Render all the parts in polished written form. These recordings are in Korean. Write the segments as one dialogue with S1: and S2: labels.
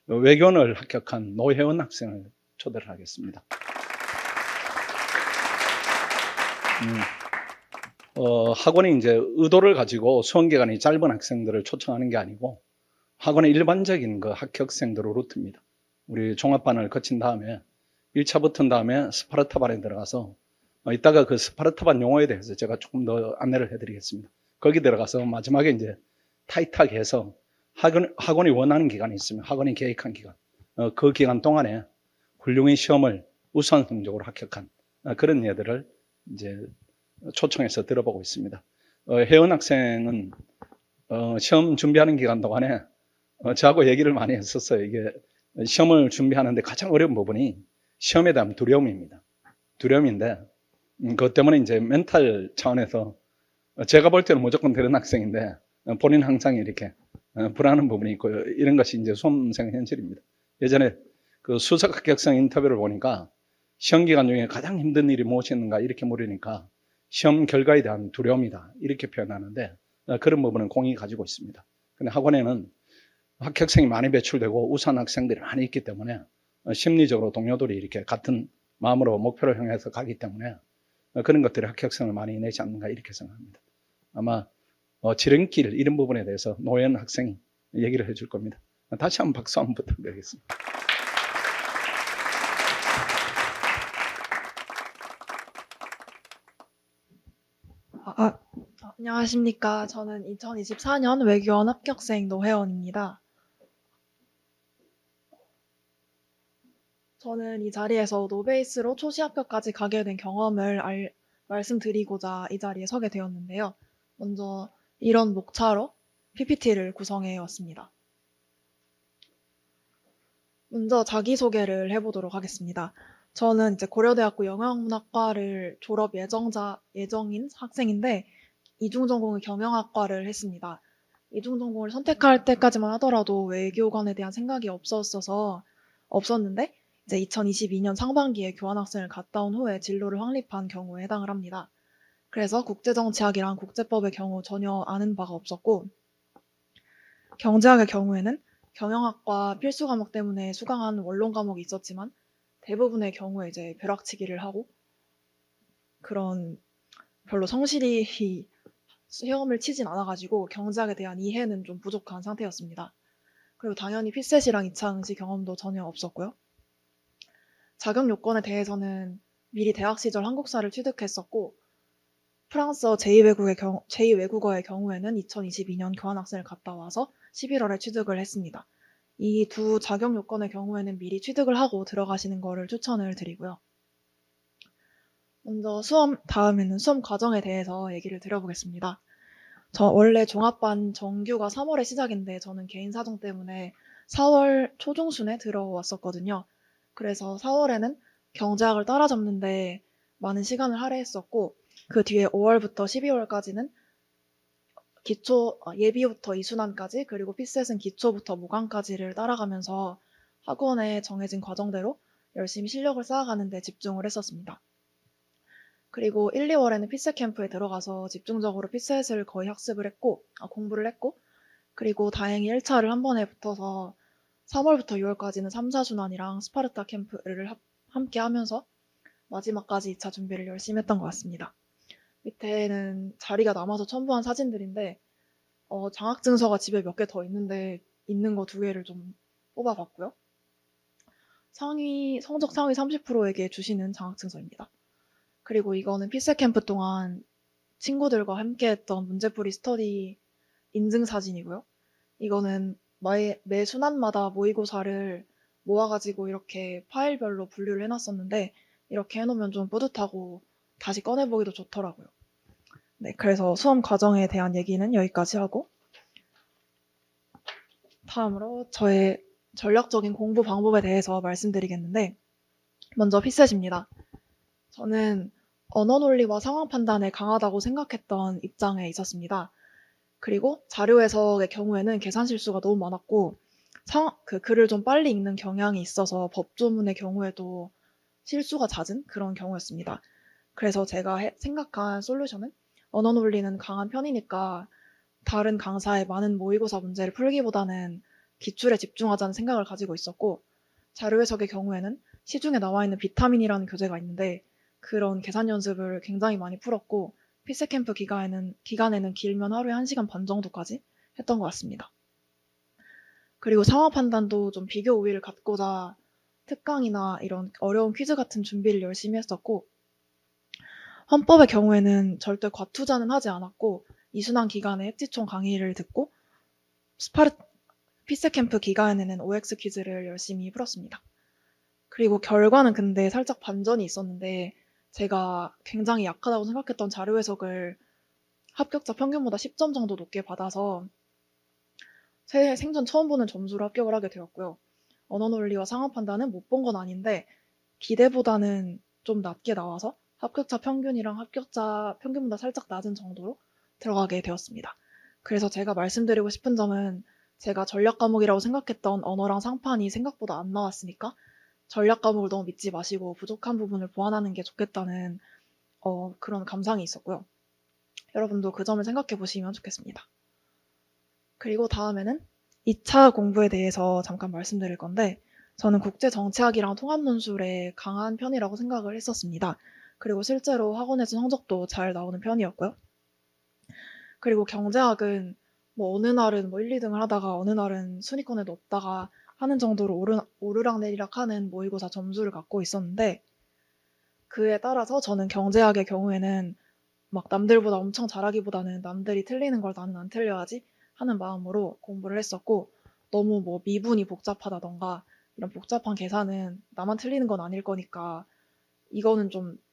S1: 외교원을 합격한 노혜원 학생을 초대를 하겠습니다. 학원이 이제 의도를 가지고 수험기간이 짧은 학생들을 초청하는 게 아니고 학원의 일반적인 그 합격생들의 루트입니다. 우리 종합반을 거친 다음에 1차 붙은 다음에 스파르타반에 들어가서 이따가 그 스파르타반 용어에 대해서 제가 조금 더 안내를 해드리겠습니다. 거기 들어가서 마지막에 이제 타이트하게 해서 학원이 원하는 기간이 있으면 학원이 계획한 기간, 그 기간 동안에 훌륭히 시험을 우수한 성적으로 합격한 그런 예들을 이제 초청해서 들어보고 있습니다. 혜원 학생은 시험 준비하는 기간 동안에 저하고 얘기를 많이 했었어요. 이게 시험을 준비하는데 가장 어려운 부분이 시험에 대한 두려움입니다. 두려움인데 그것 때문에 이제 멘탈 차원에서 제가 볼 때는 무조건 되는 학생인데 본인 항상 이렇게 불안한 부분이 있고 이런 것이 이제 수험생 현실입니다. 예전에 그 수석 합격생 인터뷰를 보니까 시험 기간 중에 가장 힘든 일이 무엇이었는가 이렇게 물으니까 시험 결과에 대한 두려움이다 이렇게 표현하는데 그런 부분은 공이 가지고 있습니다. 근데 학원에는 합격생이 많이 배출되고 우수한 학생들이 많이 있기 때문에 심리적으로 동료들이 이렇게 같은 마음으로 목표를 향해서 가기 때문에 그런 것들이 합격성을 많이 내지 않는가 이렇게 생각합니다. 아마 지름길 이런 부분에 대해서 노현 학생이 얘기를 해줄 겁니다. 다시 한번 박수 한번 부탁드리겠습니다.
S2: 안녕하십니까. 저는 2024년 외교원 합격생 노혜원입니다. 저는 이 자리에서 노베이스로 초시 합격까지 가게 된 경험을 말씀드리고자 이 자리에 서게 되었는데요. 먼저 이런 목차로 PPT를 구성해 왔습니다. 먼저 자기소개를 해보도록 하겠습니다. 저는 이제 고려대학교 영어문학과를 졸업 예정인 학생인데 이중전공의 경영학과를 했습니다. 이중전공을 선택할 때까지만 하더라도 외교관에 대한 생각이 없었는데 이제 2022년 상반기에 교환학생을 갔다 온 후에 진로를 확립한 경우에 해당을 합니다. 그래서 국제정치학이랑 국제법의 경우 전혀 아는 바가 없었고 경제학의 경우에는 경영학과 필수 과목 때문에 수강한 원론 과목이 있었지만 대부분의 경우에 이제 벼락치기를 하고 그런 별로 성실히 시험을 치진 않아가지고 경제학에 대한 이해는 좀 부족한 상태였습니다. 그리고 당연히 피셋이랑 2차 응시 경험도 전혀 없었고요. 자격 요건에 대해서는 미리 대학 시절 한국사를 취득했었고 프랑스어 제2외국어의 경우에는 2022년 교환학생을 갔다 와서 11월에 취득을 했습니다. 이 두 자격 요건의 경우에는 미리 취득을 하고 들어가시는 거를 추천을 드리고요. 먼저 다음에는 수험 과정에 대해서 얘기를 드려보겠습니다. 저 원래 종합반 정규가 3월에 시작인데 저는 개인 사정 때문에 4월 초중순에 들어왔었거든요. 그래서 4월에는 경제학을 따라잡는데 많은 시간을 할애했었고 그 뒤에 5월부터 12월까지는 예비부터 이순환까지 그리고 피셋은 기초부터 모강까지를 따라가면서 학원에 정해진 과정대로 열심히 실력을 쌓아가는 데 집중을 했었습니다. 그리고 1, 2월에는 피셋 캠프에 들어가서 집중적으로 피셋을 거의 공부를 했고 그리고 다행히 1차를 한 번에 붙어서 3월부터 6월까지는 3, 4순환이랑 스파르타 캠프를 함께 하면서 마지막까지 2차 준비를 열심히 했던 것 같습니다. 밑에는 자리가 남아서 첨부한 사진들인데 장학증서가 집에 몇 개 더 있는데 있는 거 2개를 좀 뽑아봤고요. 성적 상위 30%에게 주시는 장학증서입니다. 그리고 이거는 피셋 캠프 동안 친구들과 함께했던 문제풀이 스터디 인증 사진이고요. 이거는 매 순환마다 모의고사를 모아가지고 이렇게 파일별로 분류를 해놨었는데 이렇게 해놓으면 좀 뿌듯하고 다시 꺼내보기도 좋더라고요. 네, 그래서 수험 과정에 대한 얘기는 여기까지 하고 다음으로 저의 전략적인 공부 방법에 대해서 말씀드리겠는데 먼저 피셋입니다. 저는 언어 논리와 상황 판단에 강하다고 생각했던 입장에 있었습니다. 그리고 자료 해석의 경우에는 계산 실수가 너무 많았고 글을 좀 빨리 읽는 경향이 있어서 법조문의 경우에도 실수가 잦은 그런 경우였습니다. 그래서 제가 생각한 솔루션은 언어 논리는 강한 편이니까 다른 강사의 많은 모의고사 문제를 풀기보다는 기출에 집중하자는 생각을 가지고 있었고, 자료 해석의 경우에는 시중에 나와 있는 비타민이라는 교재가 있는데 그런 계산 연습을 굉장히 많이 풀었고, 필세 캠프 기간에는 길면 하루에 1시간 반 정도까지 했던 것 같습니다. 그리고 상황 판단도 좀 비교 우위를 갖고자 특강이나 이런 어려운 퀴즈 같은 준비를 열심히 했었고, 헌법의 경우에는 절대 과투자는 하지 않았고 이순환 기간에 핵지총 강의를 듣고, 필세 캠프 기간에는 OX 퀴즈를 열심히 풀었습니다. 그리고 결과는 근데 살짝 반전이 있었는데, 제가 굉장히 약하다고 생각했던 자료 해석을 합격자 평균보다 10점 정도 높게 받아서 생전 처음 보는 점수로 합격을 하게 되었고요. 언어 논리와 상황 판단은 못 본 건 아닌데 기대보다는 좀 낮게 나와서 합격자 평균이랑 합격자 평균보다 살짝 낮은 정도로 들어가게 되었습니다. 그래서 제가 말씀드리고 싶은 점은, 제가 전략 과목이라고 생각했던 언어랑 상판이 생각보다 안 나왔으니까 전략 과목을 너무 믿지 마시고 부족한 부분을 보완하는 게 좋겠다는 그런 감상이 있었고요. 여러분도 그 점을 생각해 보시면 좋겠습니다. 그리고 다음에는 2차 공부에 대해서 잠깐 말씀드릴 건데, 저는 국제정치학이랑 통합논술에 강한 편이라고 생각을 했었습니다. 그리고 실제로 학원에서 성적도 잘 나오는 편이었고요. 그리고 경제학은 어느 날은 1, 2등을 하다가 어느 날은 순위권에도 없다가 하는 정도로 오르락내리락 하는 모의고사 점수를 갖고 있었는데, 그에 따라서 저는 경제학의 경우에는 막 남들보다 엄청 잘하기보다는 남들이 틀리는 걸 나는 안 틀려야지 하는 마음으로 공부를 했었고, 너무 미분이 복잡하다던가 이런 복잡한 계산은 나만 틀리는 건 아닐 거니까 이거는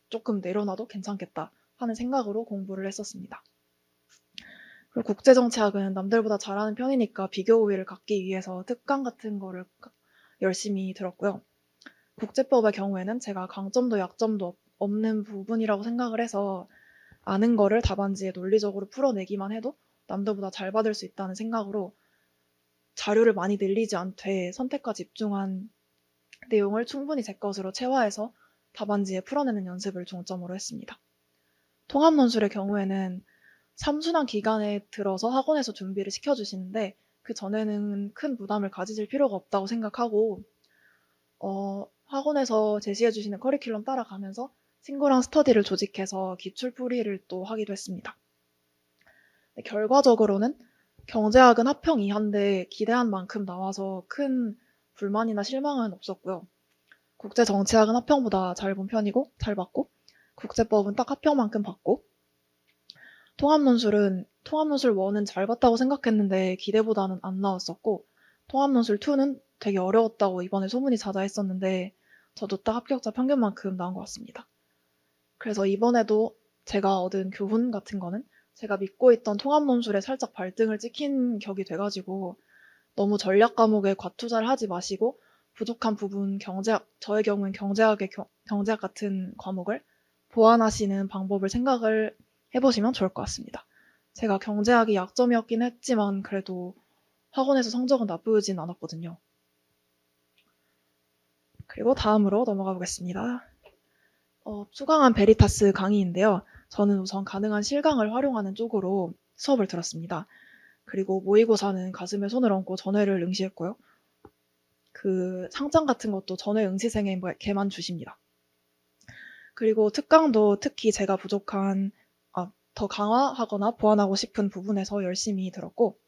S2: 조금 내려놔도 괜찮겠다 하는 생각으로 공부를 했었습니다. 그리고 국제정치학은 남들보다 잘하는 편이니까 비교 우위를 갖기 위해서 특강 같은 거를 열심히 들었고요. 국제법의 경우에는 제가 강점도 약점도 없는 부분이라고 생각을 해서 아는 거를 답안지에 논리적으로 풀어내기만 해도 남들보다 잘 받을 수 있다는 생각으로 자료를 많이 늘리지 않되 선택과 집중한 내용을 충분히 제 것으로 체화해서 답안지에 풀어내는 연습을 중점으로 했습니다. 통합논술의 경우에는 3순환 기간에 들어서 학원에서 준비를 시켜주시는데 그 전에는 큰 부담을 가지실 필요가 없다고 생각하고, 학원에서 제시해주시는 커리큘럼 따라가면서 친구랑 스터디를 조직해서 기출풀이를 또 하기도 했습니다. 결과적으로는 경제학은 합평 이하인데 기대한 만큼 나와서 큰 불만이나 실망은 없었고요. 국제정치학은 합평보다 잘 본 편이고 잘 봤고, 국제법은 딱 합평만큼 봤고, 통합논술 1은 잘 봤다고 생각했는데 기대보다는 안 나왔었고, 통합논술 2는 되게 어려웠다고 이번에 소문이 자자했었는데 저도 딱 합격자 평균만큼 나온 것 같습니다. 그래서 이번에도 제가 얻은 교훈 같은 거는, 제가 믿고 있던 통합논술에 살짝 발등을 찍힌 격이 돼가지고 너무 전략 과목에 과투자를 하지 마시고 부족한 부분 저의 경우는 경제학 같은 과목을 보완하시는 방법을 생각을 해보시면 좋을 것 같습니다. 제가 경제학이 약점이었긴 했지만 그래도 학원에서 성적은 나쁘진 않았거든요. 그리고 다음으로 넘어가 보겠습니다. 수강한 베리타스 강의인데요. 저는 우선 가능한 실강을 활용하는 쪽으로 수업을 들었습니다. 그리고 모의고사는 가슴에 손을 얹고 전회를 응시했고요. 그 상장 같은 것도 전회 응시생에게만 주십니다. 그리고 특강도 특히 제가 부족한, 더 강화하거나 보완하고 싶은 부분에서 열심히 들었고,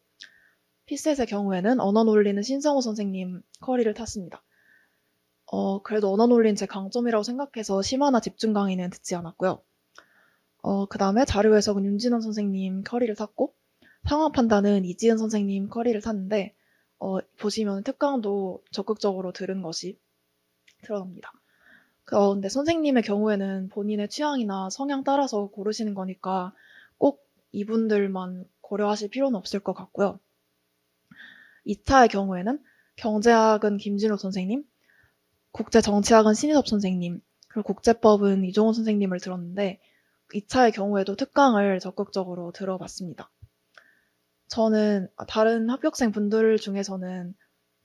S2: 피셋의 경우에는 언어 논리는 신성호 선생님 커리를 탔습니다. 그래도 언어 논리는 제 강점이라고 생각해서 심화나 집중 강의는 듣지 않았고요. 그 다음에 자료 해석은 윤진원 선생님 커리를 탔고, 상황 판단은 이지은 선생님 커리를 탔는데, 보시면 특강도 적극적으로 들은 것이 드러납니다. 근데 선생님의 경우에는 본인의 취향이나 성향 따라서 고르시는 거니까 꼭 이분들만 고려하실 필요는 없을 것 같고요. 2차의 경우에는 경제학은 김진호 선생님, 국제정치학은 신희섭 선생님, 그리고 국제법은 이종호 선생님을 들었는데 2차의 경우에도 특강을 적극적으로 들어봤습니다. 저는 다른 합격생 분들 중에서는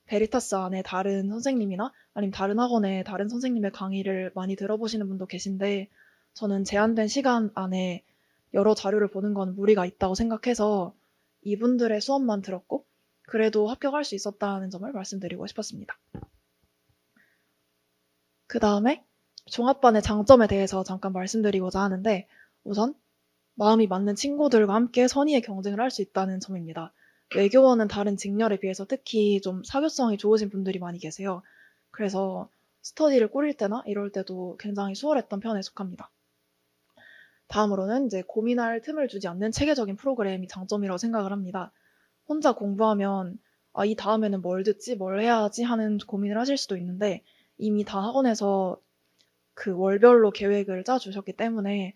S2: 베리타스 안에 다른 선생님이나 아니면 다른 학원에 다른 선생님의 강의를 많이 들어보시는 분도 계신데, 저는 제한된 시간 안에 여러 자료를 보는 건 무리가 있다고 생각해서 이분들의 수업만 들었고, 그래도 합격할 수 있었다는 점을 말씀드리고 싶었습니다. 그 다음에 종합반의 장점에 대해서 잠깐 말씀드리고자 하는데, 우선 마음이 맞는 친구들과 함께 선의의 경쟁을 할 수 있다는 점입니다. 외교원은 다른 직렬에 비해서 특히 좀 사교성이 좋으신 분들이 많이 계세요. 그래서 스터디를 꾸릴 때나 이럴 때도 굉장히 수월했던 편에 속합니다. 다음으로는 이제 고민할 틈을 주지 않는 체계적인 프로그램이 장점이라고 생각을 합니다. 혼자 공부하면 이 다음에는 뭘 듣지, 뭘 해야 하지 하는 고민을 하실 수도 있는데, 이미 다 학원에서 그 월별로 계획을 짜주셨기 때문에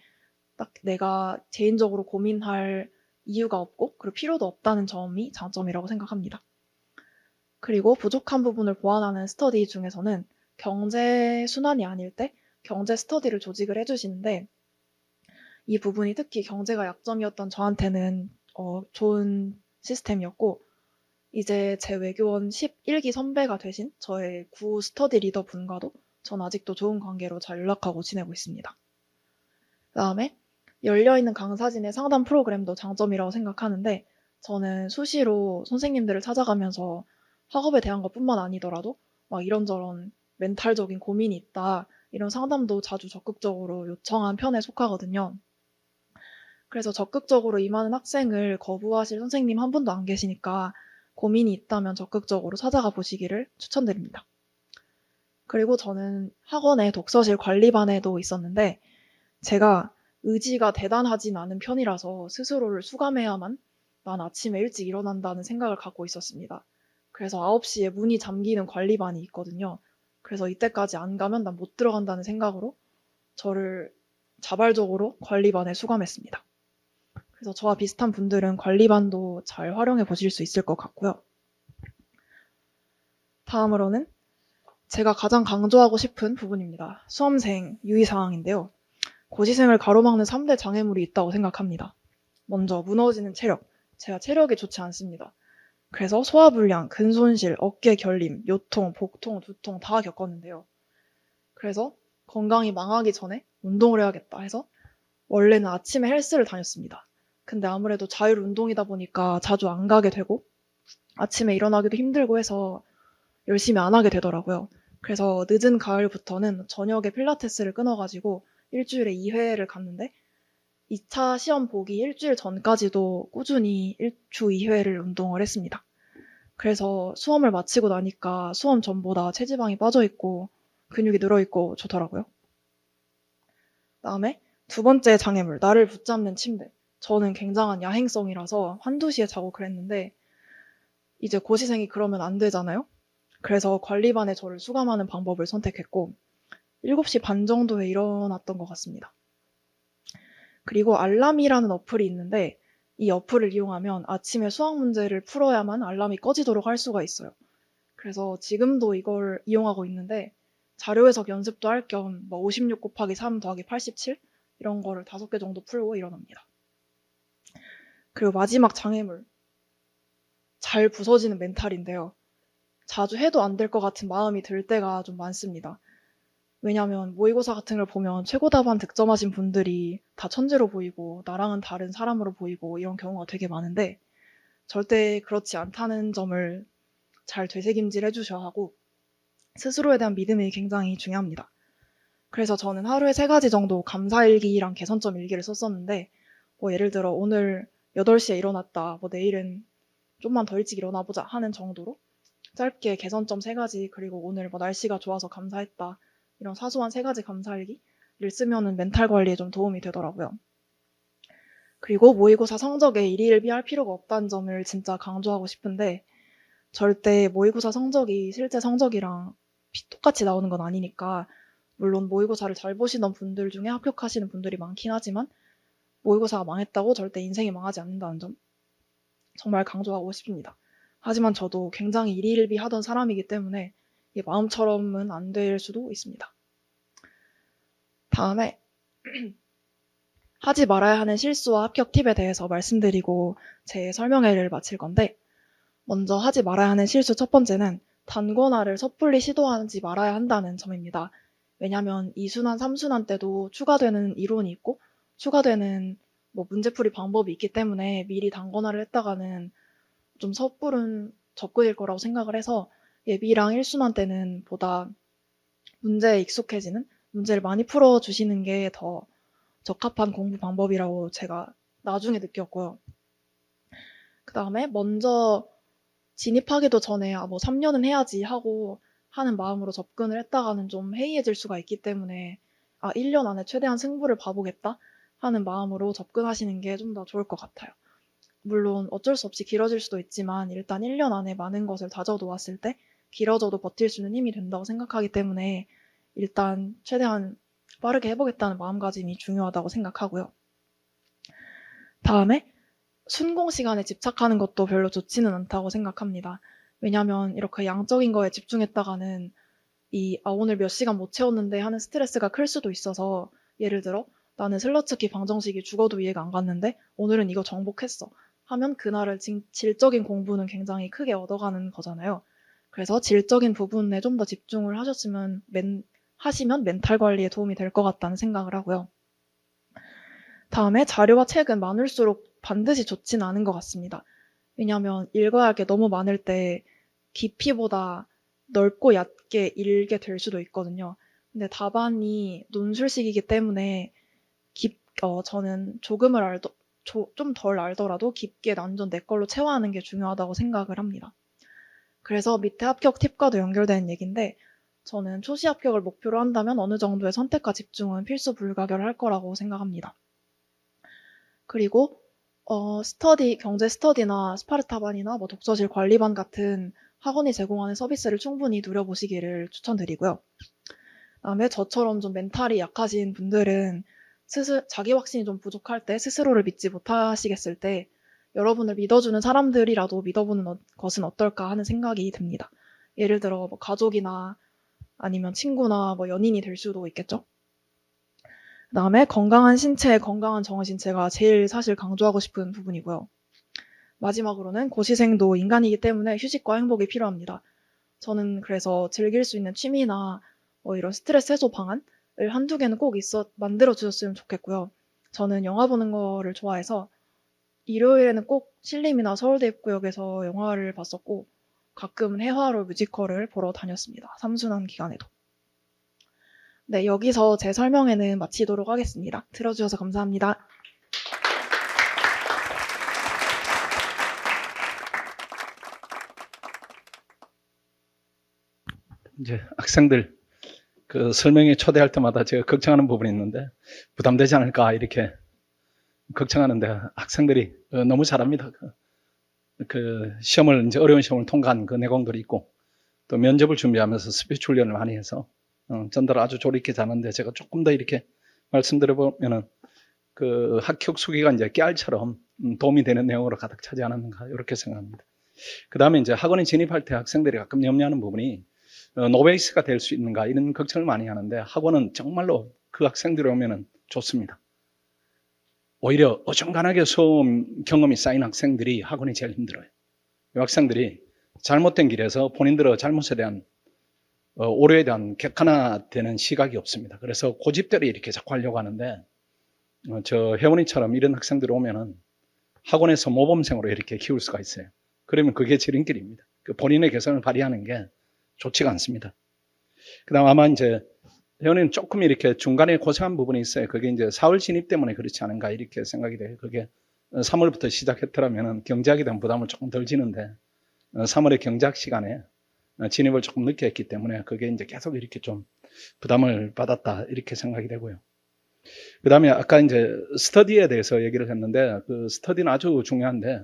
S2: 딱 내가 개인적으로 고민할 이유가 없고 그리고 필요도 없다는 점이 장점이라고 생각합니다. 그리고 부족한 부분을 보완하는 스터디 중에서는 경제 순환이 아닐 때 경제 스터디를 조직을 해주시는데, 이 부분이 특히 경제가 약점이었던 저한테는 좋은 시스템이었고, 이제 제 외교원 11기 선배가 되신 저의 구 스터디 리더 분과도 전 아직도 좋은 관계로 잘 연락하고 지내고 있습니다. 그 다음에 열려있는 강사진의 상담 프로그램도 장점이라고 생각하는데, 저는 수시로 선생님들을 찾아가면서 학업에 대한 것뿐만 아니더라도 막 이런저런 멘탈적인 고민이 있다, 이런 상담도 자주 적극적으로 요청한 편에 속하거든요. 그래서 적극적으로 임하는 학생을 거부하실 선생님 한 분도 안 계시니까 고민이 있다면 적극적으로 찾아가 보시기를 추천드립니다. 그리고 저는 학원의 독서실 관리반에도 있었는데, 제가 의지가 대단하진 않은 편이라서 스스로를 수감해야만 난 아침에 일찍 일어난다는 생각을 갖고 있었습니다. 그래서 9시에 문이 잠기는 관리반이 있거든요. 그래서 이때까지 안 가면 난 못 들어간다는 생각으로 저를 자발적으로 관리반에 수감했습니다. 그래서 저와 비슷한 분들은 관리반도 잘 활용해 보실 수 있을 것 같고요. 다음으로는 제가 가장 강조하고 싶은 부분입니다. 수험생 유의사항인데요. 고시생을 가로막는 3대 장애물이 있다고 생각합니다. 먼저 무너지는 체력. 제가 체력이 좋지 않습니다. 그래서 소화불량, 근손실, 어깨 결림, 요통, 복통, 두통 다 겪었는데요. 그래서 건강이 망하기 전에 운동을 해야겠다 해서 원래는 아침에 헬스를 다녔습니다. 근데 아무래도 자율 운동이다 보니까 자주 안 가게 되고 아침에 일어나기도 힘들고 해서 열심히 안 하게 되더라고요. 그래서 늦은 가을부터는 저녁에 필라테스를 끊어가지고 일주일에 2회를 갔는데, 2차 시험 보기 일주일 전까지도 꾸준히 주 2회를 운동을 했습니다. 그래서 수험을 마치고 나니까 수험 전보다 체지방이 빠져있고 근육이 늘어있고 좋더라고요. 다음에 두 번째 장애물, 나를 붙잡는 침대. 저는 굉장한 야행성이라서 한두 시에 자고 그랬는데, 이제 고시생이 그러면 안 되잖아요. 그래서 관리반에 저를 수감하는 방법을 선택했고 7시 반 정도에 일어났던 것 같습니다. 그리고 알람이라는 어플이 있는데, 이 어플을 이용하면 아침에 수학 문제를 풀어야만 알람이 꺼지도록 할 수가 있어요. 그래서 지금도 이걸 이용하고 있는데, 자료 해석 연습도 할 겸 56 곱하기 3 더하기 87 이런 거를 5개 정도 풀고 일어납니다. 그리고 마지막 장애물, 잘 부서지는 멘탈인데요. 자주 해도 안 될 것 같은 마음이 들 때가 좀 많습니다. 왜냐하면 모의고사 같은 걸 보면 최고 답안 득점하신 분들이 다 천재로 보이고 나랑은 다른 사람으로 보이고 이런 경우가 되게 많은데, 절대 그렇지 않다는 점을 잘 되새김질 해주셔야 하고 스스로에 대한 믿음이 굉장히 중요합니다. 그래서 저는 하루에 3가지 정도 감사일기랑 개선점 일기를 썼었는데, 예를 들어 오늘 8시에 일어났다, 내일은 좀만 더 일찍 일어나보자 하는 정도로 짧게 개선점 3가지, 그리고 오늘 날씨가 좋아서 감사했다, 이런 사소한 3가지 감사일기를 쓰면은 멘탈 관리에 좀 도움이 되더라고요. 그리고 모의고사 성적에 일희일비할 필요가 없다는 점을 진짜 강조하고 싶은데, 절대 모의고사 성적이 실제 성적이랑 똑같이 나오는 건 아니니까, 물론 모의고사를 잘 보시던 분들 중에 합격하시는 분들이 많긴 하지만 모의고사가 망했다고 절대 인생이 망하지 않는다는 점 정말 강조하고 싶습니다. 하지만 저도 굉장히 일희일비 하던 사람이기 때문에 이게 마음처럼은 안 될 수도 있습니다. 다음에 하지 말아야 하는 실수와 합격 팁에 대해서 말씀드리고 제 설명회를 마칠 건데, 먼저 하지 말아야 하는 실수 첫 번째는 단권화를 섣불리 시도하지 말아야 한다는 점입니다. 왜냐하면 2순환, 3순환 때도 추가되는 이론이 있고 추가되는 문제풀이 방법이 있기 때문에 미리 단권화를 했다가는 좀 섣부른 접근일 거라고 생각을 해서 예비랑 1순환 때는 보다 문제에 익숙해지는, 문제를 많이 풀어주시는 게 더 적합한 공부 방법이라고 제가 나중에 느꼈고요. 그 다음에 먼저 진입하기도 전에 뭐 3년은 해야지 하고 하는 마음으로 접근을 했다가는 좀 해이해질 수가 있기 때문에 1년 안에 최대한 승부를 봐보겠다 하는 마음으로 접근하시는 게 좀 더 좋을 것 같아요. 물론 어쩔 수 없이 길어질 수도 있지만 일단 1년 안에 많은 것을 다져놓았을 때 길어져도 버틸 수 있는 힘이 된다고 생각하기 때문에 일단 최대한 빠르게 해보겠다는 마음가짐이 중요하다고 생각하고요. 다음에 순공 시간에 집착하는 것도 별로 좋지는 않다고 생각합니다. 왜냐하면 이렇게 양적인 거에 집중했다가는 오늘 몇 시간 못 채웠는데 하는 스트레스가 클 수도 있어서, 예를 들어 나는 슬러츠키 방정식이 죽어도 이해가 안 갔는데 오늘은 이거 정복했어 하면 그날을 질적인 공부는 굉장히 크게 얻어가는 거잖아요. 그래서 질적인 부분에 좀 더 집중을 하시면 멘탈 관리에 도움이 될 것 같다는 생각을 하고요. 다음에 자료와 책은 많을수록 반드시 좋지는 않은 것 같습니다. 왜냐하면 읽어야 할 게 너무 많을 때 깊이보다 넓고 얕게 읽게 될 수도 있거든요. 근데 답안이 논술식이기 때문에 저는 조금을 좀 덜 알더라도 깊게 완전 내 걸로 체화하는 게 중요하다고 생각을 합니다. 그래서 밑에 합격 팁과도 연결되는 얘기인데, 저는 초시 합격을 목표로 한다면 어느 정도의 선택과 집중은 필수 불가결할 거라고 생각합니다. 그리고 경제 스터디나 스파르타반이나 뭐 독서실 관리반 같은 학원이 제공하는 서비스를 충분히 누려보시기를 추천드리고요. 그다음에 저처럼 좀 멘탈이 약하신 분들은 자기 확신이 좀 부족할 때, 스스로를 믿지 못하시겠을 때 여러분을 믿어주는 사람들이라도 믿어보는 것은 어떨까 하는 생각이 듭니다. 예를 들어 뭐 가족이나 아니면 친구나 뭐 연인이 될 수도 있겠죠. 그다음에 건강한 신체, 건강한 정신, 제가 제일 사실 강조하고 싶은 부분이고요. 마지막으로는 고시생도 인간이기 때문에 휴식과 행복이 필요합니다. 저는 그래서 즐길 수 있는 취미나 이런 스트레스 해소 방안을 한두 개는 꼭 만들어 주셨으면 좋겠고요. 저는 영화 보는 거를 좋아해서 일요일에는 꼭 신림이나 서울대 입구역에서 영화를 봤었고, 가끔은 해화로 뮤지컬을 보러 다녔습니다. 삼순환 기간에도. 네, 여기서 제 설명회는 마치도록 하겠습니다. 들어주셔서 감사합니다.
S1: 이제 학생들 그 설명회 초대할 때마다 제가 걱정하는 부분이 있는데 부담되지 않을까 이렇게 걱정하는데, 학생들이 너무 잘합니다. 그 시험을 이제 어려운 시험을 통과한 그 내공들이 있고, 또 면접을 준비하면서 스피치 훈련을 많이 해서 전달 아주 조리있게 잘하는데, 제가 조금 더 이렇게 말씀드려보면은 그 합격 수기가 이제 깨알처럼 도움이 되는 내용으로 가득 차지 않았는가 이렇게 생각합니다. 그 다음에 이제 학원에 진입할 때 학생들이 가끔 염려하는 부분이 노베이스가 될 수 있는가 이런 걱정을 많이 하는데, 학원은 정말로 그 학생들이 오면은 좋습니다. 오히려 어중간하게 수험 경험이 쌓인 학생들이 학원이 제일 힘들어요. 이 학생들이 잘못된 길에서 본인들의 잘못에 대한 오류에 대한 객관화되는 시각이 없습니다. 그래서 고집대로 이렇게 자꾸 하려고 하는데, 저 혜원이처럼 이런 학생들이 오면은 학원에서 모범생으로 이렇게 키울 수가 있어요. 그러면 그게 지름길입니다. 그 본인의 개성을 발휘하는 게 좋지가 않습니다. 그 다음 아마 이제 혜원이는 조금 이렇게 중간에 고생한 부분이 있어요. 그게 이제 4월 진입 때문에 그렇지 않은가 이렇게 생각이 돼요. 그게 3월부터 시작했더라면 경제학에 대한 부담을 조금 덜 지는데, 3월에 경제학 시간에 진입을 조금 늦게 했기 때문에 그게 이제 계속 이렇게 좀 부담을 받았다 이렇게 생각이 되고요. 그 다음에 아까 이제 스터디에 대해서 얘기를 했는데, 그 스터디는 아주 중요한데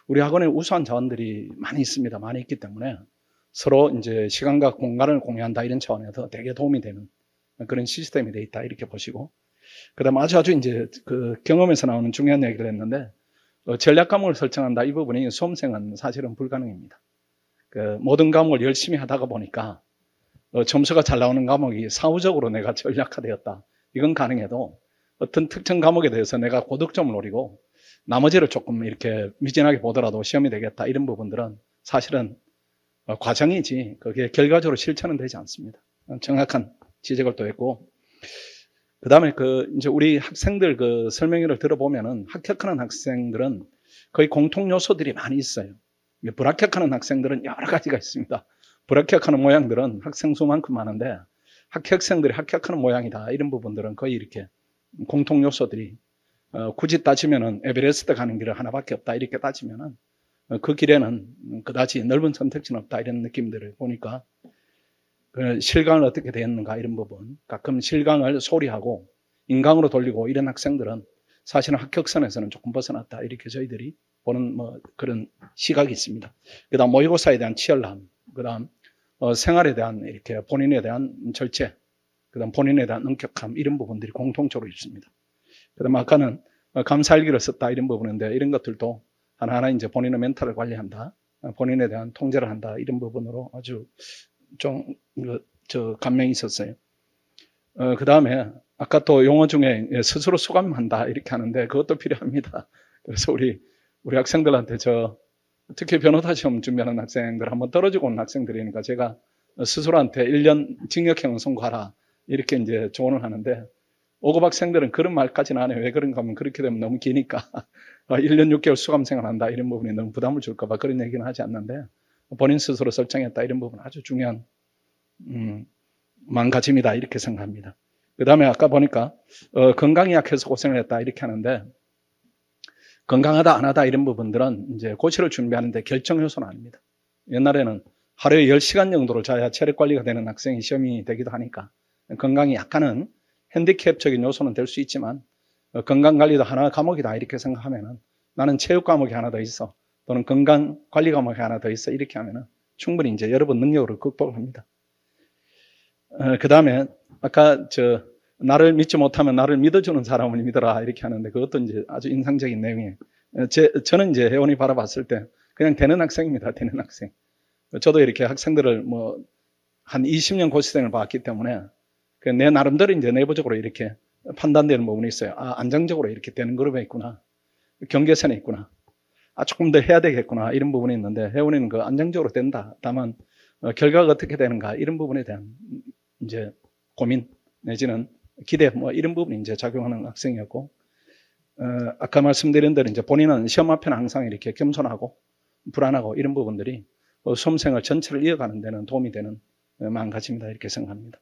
S1: 우리 학원에 우수한 자원들이 많이 있습니다. 많이 있기 때문에 서로 이제 시간과 공간을 공유한다 이런 차원에서 되게 도움이 되는 그런 시스템이 돼 있다 이렇게 보시고, 그 다음 아주 이제 그 경험에서 나오는 중요한 얘기를 했는데, 전략 과목을 설정한다 이 부분이 수험생은 사실은 불가능입니다. 그 모든 과목을 열심히 하다가 보니까 점수가 잘 나오는 과목이 사후적으로 내가 전략화되었다 이건 가능해도, 어떤 특정 과목에 대해서 내가 고득점을 노리고 나머지를 조금 이렇게 미진하게 보더라도 시험이 되겠다 이런 부분들은 사실은 과정이지 그게 결과적으로 실천은 되지 않습니다. 정확한 지적을 또 했고, 그 다음에 이제 우리 학생들 설명회를 들어보면은 합격하는 학생들은 거의 공통 요소들이 많이 있어요. 불합격하는 학생들은 여러 가지가 있습니다. 불합격하는 모양들은 학생 수만큼 많은데 학생들이 합격하는 모양이다. 이런 부분들은 거의 이렇게 공통 요소들이 굳이 따지면은 에베레스트 가는 길은 하나밖에 없다. 이렇게 따지면은 그 길에는 그다지 넓은 선택지는 없다. 이런 느낌들을 보니까 그 실강을 어떻게 되었는가 이런 부분. 가끔 실강을 소리하고 인강으로 돌리고 이런 학생들은 사실은 합격선에서는 조금 벗어났다. 이렇게 저희들이 보는 뭐 그런 시각이 있습니다. 그다음 모의고사에 대한 치열함, 그다음 생활에 대한 이렇게 본인에 대한 절제, 그다음 본인에 대한 엄격함 이런 부분들이 공통적으로 있습니다. 그다음 아까는 감사일기를 썼다 이런 부분인데 이런 것들도 하나하나 이제 본인의 멘탈을 관리한다, 본인에 대한 통제를 한다 이런 부분으로 아주 좀 감명이 있었어요. 그 다음에 아까 또 용어 중에 스스로 수감한다 이렇게 하는데 그것도 필요합니다. 그래서 우리 학생들한테 특히 변호사 시험 준비하는 학생들 한번 떨어지고 온 학생들이니까 제가 스스로한테 1년 징역형을 선고하라 이렇게 이제 조언을 하는데 5급 학생들은 그런 말까지는 안 해요. 왜 그런가 하면 그렇게 되면 너무 기니까 1년 6개월 수감 생활한다 이런 부분이 너무 부담을 줄까 봐 그런 얘기는 하지 않는데 본인 스스로 설정했다 이런 부분 아주 중요한 마음가짐이다 이렇게 생각합니다. 그 다음에 아까 보니까 건강이 약해서 고생을 했다 이렇게 하는데 건강하다 안 하다 이런 부분들은 이제 고시를 준비하는데 결정 요소는 아닙니다. 옛날에는 하루에 10시간 정도를 자야 체력 관리가 되는 학생이 시험이 되기도 하니까 건강이 약간은 핸디캡적인 요소는 될 수 있지만 건강 관리도 하나 과목이다 이렇게 생각하면은 나는 체육 과목이 하나 더 있어 또는 건강 관리 과목이 하나 더 있어 이렇게 하면은 충분히 이제 여러분 능력으로 극복합니다. 그 다음에 아까 나를 믿지 못하면 나를 믿어주는 사람을 믿어라 이렇게 하는데 그것도 이제 아주 인상적인 내용이에요. 저는 이제 혜원이 바라봤을 때 그냥 되는 학생입니다. 되는 학생. 저도 이렇게 학생들을 한 20년 고시생을 봤기 때문에 내 나름대로 이제 내부적으로 이렇게 판단되는 부분이 있어요. 안정적으로 이렇게 되는 그룹에 있구나. 경계선에 있구나. 조금 더 해야 되겠구나. 이런 부분이 있는데 혜원이는 그 안정적으로 된다. 다만 결과가 어떻게 되는가 이런 부분에 대한 이제 고민 내지는 기대 이런 부분이 이제 작용하는 학생이었고 아까 말씀드린 대로 이제 본인은 시험 앞에는 항상 이렇게 겸손하고 불안하고 이런 부분들이 수험생활 전체를 이어가는 데는 도움이 되는 마음가짐이다 이렇게 생각합니다.